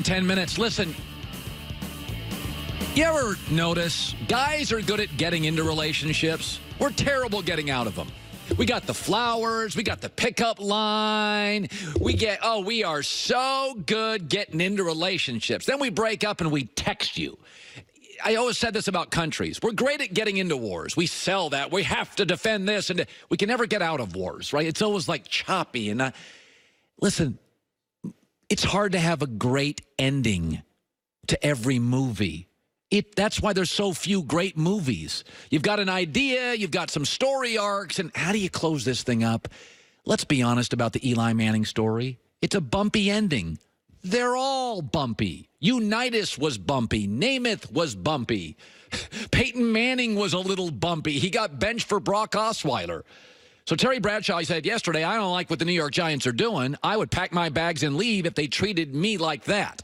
10 minutes. Listen, you ever notice guys are good at getting into relationships? We're terrible getting out of them. We got the flowers. We got the pickup line. We are so good getting into relationships. Then we break up and we text you. I always said this about countries. We're great at getting into wars. We sell that. We have to defend this. And we can never get out of wars, right? It's always like choppy. And listen, it's hard to have a great ending to every movie. That's why there's so few great movies. You've got an idea, you've got some story arcs, and how do you close this thing up? Let's be honest about the Eli Manning story. It's a bumpy ending. They're all bumpy. Unitas was bumpy. Namath was bumpy. Peyton Manning was a little bumpy. He got benched for Brock Osweiler. So Terry Bradshaw, he said yesterday, I don't like what the New York Giants are doing. I would pack my bags and leave if they treated me like that.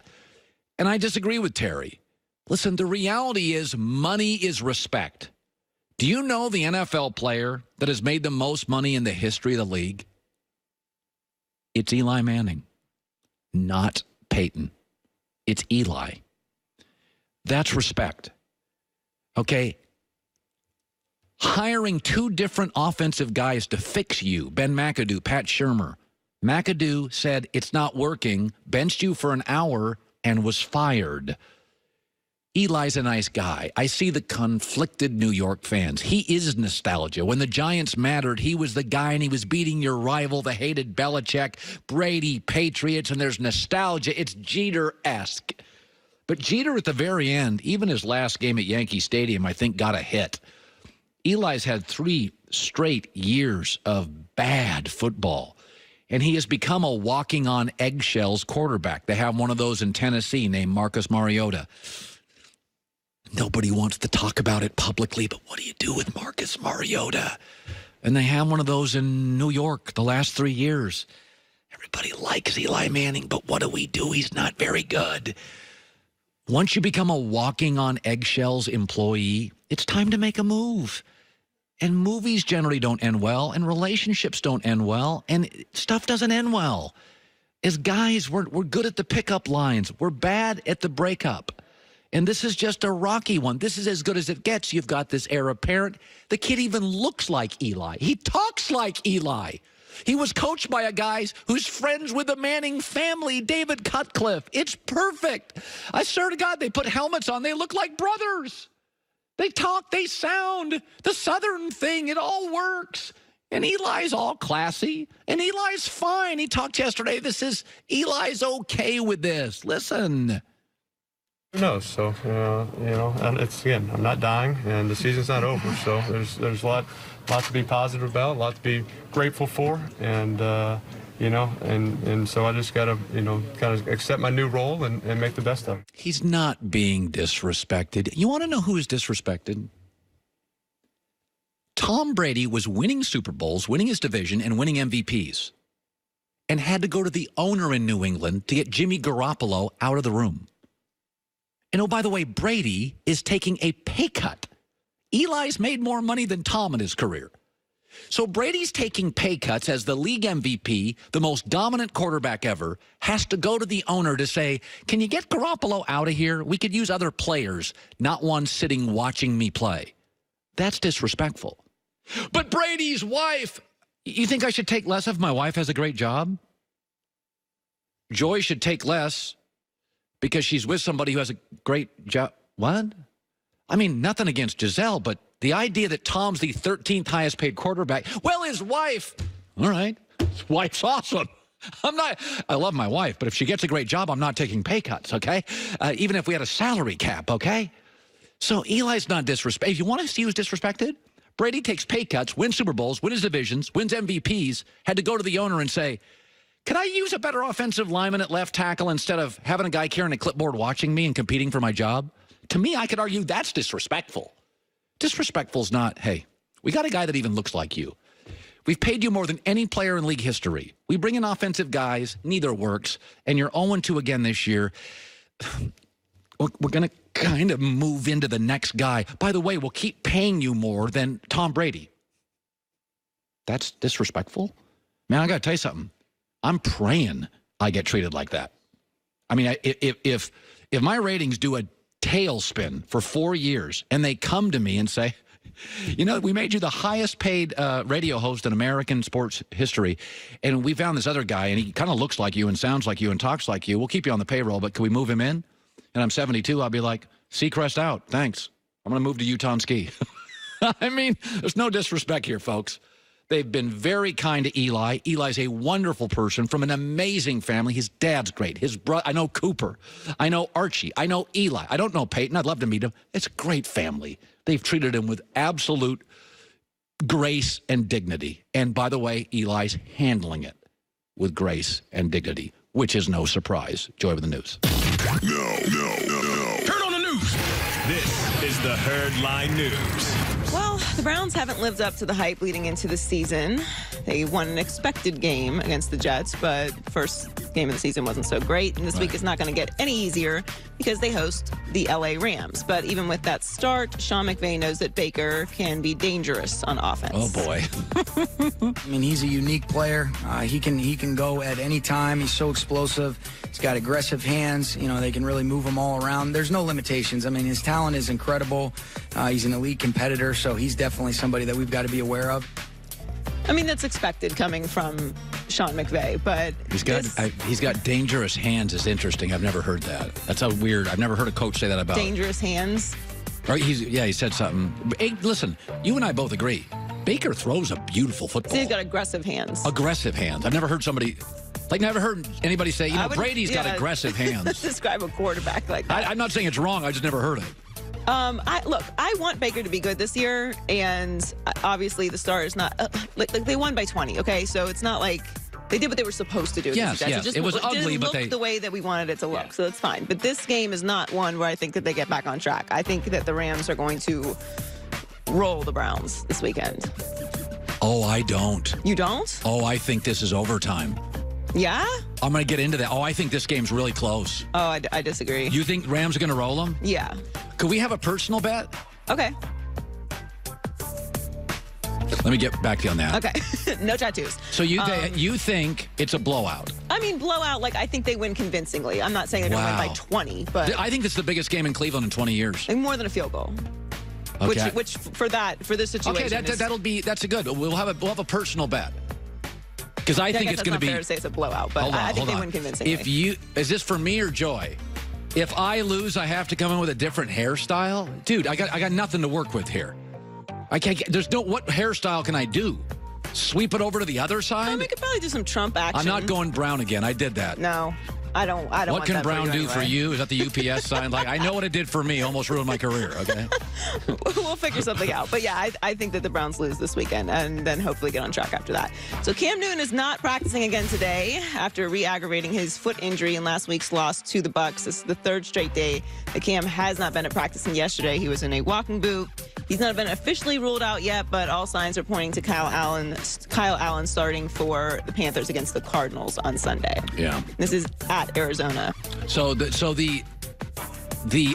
And I disagree with Terry. Listen, the reality is money is respect. Do you know the NFL player that has made the most money in the history of the league? It's Eli Manning, not Peyton. It's Eli. That's respect. Okay? Hiring two different offensive guys to fix you, Ben McAdoo, Pat Shurmur. McAdoo said it's not working, benched you for an hour, and was fired. Eli's a nice guy. I see the conflicted New York fans. He is nostalgia. When the Giants mattered, he was the guy, and he was beating your rival, the hated Belichick, Brady, Patriots, and there's nostalgia. It's Jeter-esque. But Jeter, at the very end, even his last game at Yankee Stadium, I think got a hit. Eli's had 3 straight years of bad football, and he has become a walking on eggshells quarterback. They have one of those in Tennessee named Marcus Mariota. Nobody wants to talk about it publicly, but what do you do with Marcus Mariota? And they have one of those in New York the last 3 years. Everybody likes Eli Manning, but what do we do? He's not very good. Once you become a walking on eggshells employee, it's time to make a move. And movies generally don't end well, and relationships don't end well, and stuff doesn't end well. As guys, we're good at the pickup lines. We're bad at the breakup. And this is just a rocky one. This is as good as it gets. You've got this heir apparent. The kid even looks like Eli. He talks like Eli. He was coached by a guy who's friends with the Manning family, David Cutcliffe. It's perfect. I swear to God, they put helmets on. They look like brothers. They talk, they sound, the Southern thing, it all works. And Eli's all classy, and Eli's fine. He talked yesterday. Eli's okay with this. Listen. Who knows? So, and it's, again, I'm not dying, and the season's not over. So there's a lot to be positive about, a lot to be grateful for, and, and so I just got to, kind of accept my new role and make the best of it. He's not being disrespected. You want to know who is disrespected? Tom Brady was winning Super Bowls, winning his division, and winning MVPs, and had to go to the owner in New England to get Jimmy Garoppolo out of the room. And oh, by the way, Brady is taking a pay cut. Eli's made more money than Tom in his career. So Brady's taking pay cuts as the league MVP, the most dominant quarterback ever, has to go to the owner to say, can you get Garoppolo out of here? We could use other players, not one sitting watching me play. That's disrespectful. But Brady's wife, you think I should take less if my wife has a great job? Joy should take less because she's with somebody who has a great job. What? I mean, nothing against Giselle, but the idea that Tom's the 13th highest paid quarterback, well, his wife, all right, his wife's awesome. I love my wife, but if she gets a great job, I'm not taking pay cuts, okay? Even if we had a salary cap, okay? So Eli's not disrespected. If you want to see who's disrespected, Brady takes pay cuts, wins Super Bowls, wins divisions, wins MVPs, had to go to the owner and say, can I use a better offensive lineman at left tackle instead of having a guy carrying a clipboard watching me and competing for my job? To me, I could argue that's disrespectful. Disrespectful's not, hey, we got a guy that even looks like you. We've paid you more than any player in league history. We bring in offensive guys, neither works, and you're 0-2 again this year. We're going to kind of move into the next guy. By the way, we'll keep paying you more than Tom Brady. That's disrespectful? Man, I got to tell you something. I'm praying I get treated like that. I mean, if my ratings do a tailspin for 4 years and they come to me and say, you know, we made you the highest paid radio host in American sports history, and we found this other guy, and he kind of looks like you and sounds like you and talks like you. We'll keep you on the payroll, but can we move him in? And I'm 72. I'll be like, Seacrest out. Thanks. I'm going to move to Utah and ski. I mean, there's no disrespect here, folks. They've been very kind to Eli. Eli's a wonderful person from an amazing family. His dad's great. His brother, I know Cooper. I know Archie. I know Eli. I don't know Peyton. I'd love to meet him. It's a great family. They've treated him with absolute grace and dignity. And by the way, Eli's handling it with grace and dignity, which is no surprise. Joy with the news. No. Heard on the news. This is the Herd Line News. Well, the Browns haven't lived up to the hype leading into the season. They won an expected game against the Jets, but first game of the season wasn't so great. And this week is not going to get any easier because they host the LA Rams. But even with that start, Sean McVay knows that Baker can be dangerous on offense. Oh, boy. I mean, he's a unique player. He can go at any time. He's so explosive. He's got aggressive hands. You know, they can really move him all around. There's no limitations. I mean, his talent is incredible. He's an elite competitor, so he's definitely somebody that we've got to be aware of. I mean, that's expected coming from Sean McVay, but he's got dangerous hands is interesting. I've never heard that. That's a weird. I've never heard a coach say that about dangerous hands. Right? He said something. Hey, listen, you and I both agree. Baker throws a beautiful football. So he's got aggressive hands. Aggressive hands. I've never heard somebody. Never heard anybody say, Brady's got aggressive hands. Describe a quarterback like that. I'm not saying it's wrong. I just never heard it. I want Baker to be good this year, and obviously the Stars not they won by 20. Okay, so it's not like they did what they were supposed to do. Yes. It was ugly, but the way that we wanted it to look, so that's fine. But this game is not one where I think that they get back on track. I think that the Rams are going to roll the Browns this weekend. Oh, I don't. You don't? Oh, I think this is overtime. Yeah? I'm going to get into that. Oh, I think this game's really close. Oh, I disagree. You think Rams are going to roll them? Yeah. Could we have a personal bet? Okay. Let me get back to you on that. Okay. No tattoos. So you think it's a blowout? I mean, blowout, I think they win convincingly. I'm not saying they're going to win by 20, but I think it's the biggest game in Cleveland in 20 years. More than a field goal. Okay. Which for this situation. Okay, that's a good. We'll have a personal bet. Because I think it's going to be. Fair to say it's a blowout, but I think they win convincingly. Is this for me or Joy? If I lose, I have to come in with a different hairstyle, dude. I got nothing to work with here. I can't. What hairstyle can I do? Sweep it over to the other side? We could probably do some Trump action. I'm not going brown again. I did that. No. I don't. What can Brown do for you? Is that the UPS sign? I know what it did for me. Almost ruined my career. Okay. We'll figure something out. But yeah, I think that the Browns lose this weekend and then hopefully get on track after that. So Cam Newton is not practicing again today after re-aggravating his foot injury in last week's loss to the Bucs. This is the third straight day that Cam has not been at practicing. Yesterday, he was in a walking boot. He's not been officially ruled out yet, but all signs are pointing to Kyle Allen starting for the Panthers against the Cardinals on Sunday. Yeah. This is at Arizona. So the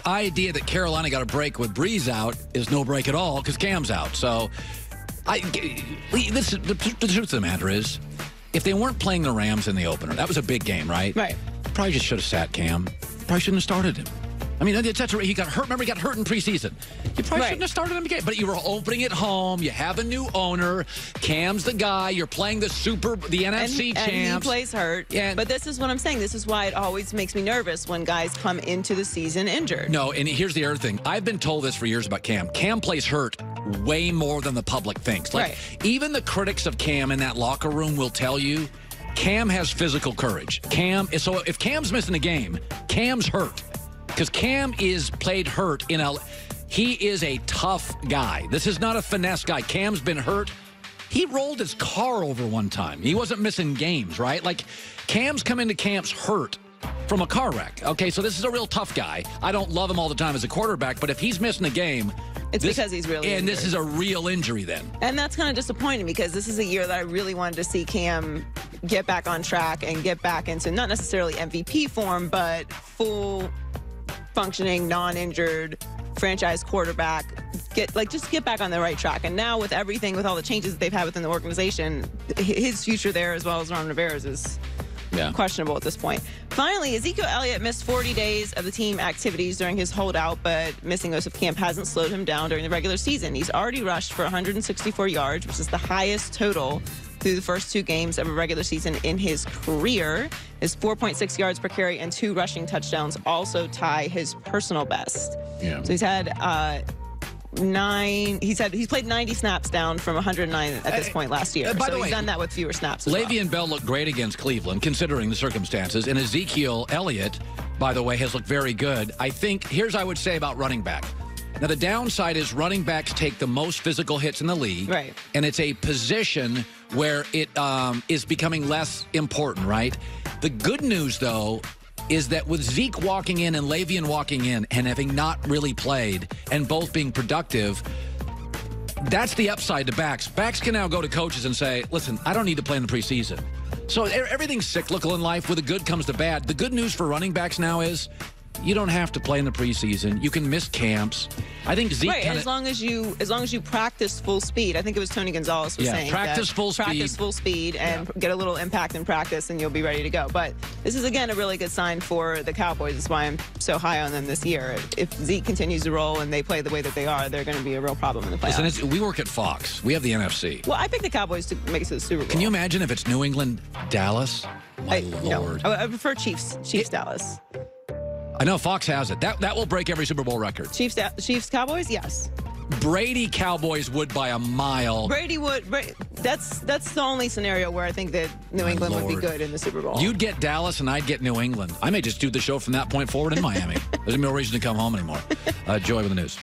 idea that Carolina got a break with Breeze out is no break at all because Cam's out. So the truth of the matter is, if they weren't playing the Rams in the opener, that was a big game, right? Right. Probably just should have sat Cam. Probably shouldn't have started him. I mean, he got hurt. Remember, he got hurt in preseason. You probably shouldn't have started him again. But you were opening at home. You have a new owner. Cam's the guy. You're playing the NFC champs. And he plays hurt. Yeah. But this is what I'm saying. This is why it always makes me nervous when guys come into the season injured. No, and here's the other thing. I've been told this for years about Cam. Cam plays hurt way more than the public thinks. Even the critics of Cam in that locker room will tell you, Cam has physical courage. So if Cam's missing a game, Cam's hurt. Because Cam is played hurt he is a tough guy. This is not a finesse guy. Cam's been hurt. He rolled his car over one time. He wasn't missing games, right? Cam's come into camps hurt from a car wreck. Okay, so this is a real tough guy. I don't love him all the time as a quarterback, but if he's missing a game, it's because he's really injured. This is a real injury then. And that's kind of disappointing because this is a year that I really wanted to see Cam get back on track and get back into not necessarily MVP form, but full functioning, non-injured franchise quarterback, just get back on the right track. And now with everything, with all the changes that they've had within the organization, his future there as well as Ron Rivera's is questionable at this point. Finally, Ezekiel Elliott missed 40 days of the team activities during his holdout, but missing most of camp hasn't slowed him down during the regular season. He's already rushed for 164 yards, which is the highest total through the first 2 games of a regular season in his career. His 4.6 yards per carry and 2 rushing touchdowns also tie his personal best. Yeah. So he's had he's played 90 snaps down from 109 at this point last year. By so the way, he's done that with fewer snaps as well. Le'Veon Bell looked great against Cleveland, considering the circumstances. And Ezekiel Elliott, by the way, has looked very good. I think, here's what I would say about running back. Now, the downside is running backs take the most physical hits in the league. Right. And it's a position where it is becoming less important, right? The good news, though, is that with Zeke walking in and Le'Veon walking in and having not really played and both being productive, that's the upside to backs. Backs can now go to coaches and say, listen, I don't need to play in the preseason. So everything's cyclical in life. With the good comes the bad. The good news for running backs now is you don't have to play in the preseason. You can miss camps. I think Zeke right, and as long as you practice full speed. I think it was Tony Gonzalez was saying practice full speed and get a little impact in practice, and you'll be ready to go. But this is again a really good sign for the Cowboys. That's why I'm so high on them this year. If Zeke continues to roll and they play the way that they are, they're going to be a real problem in the playoffs. Listen, we work at Fox. We have the NFC. Well, I picked the Cowboys to make it to the Super Bowl. Can you imagine if it's New England, Dallas? My Lord. No, I prefer Chiefs Dallas. I know Fox has it. That will break every Super Bowl record. Chiefs Cowboys, yes. Brady Cowboys would by a mile. Brady would. That's the only scenario where I think that New England would be good in the Super Bowl. You'd get Dallas and I'd get New England. I may just do the show from that point forward in Miami. There's no reason to come home anymore. Joy with the news.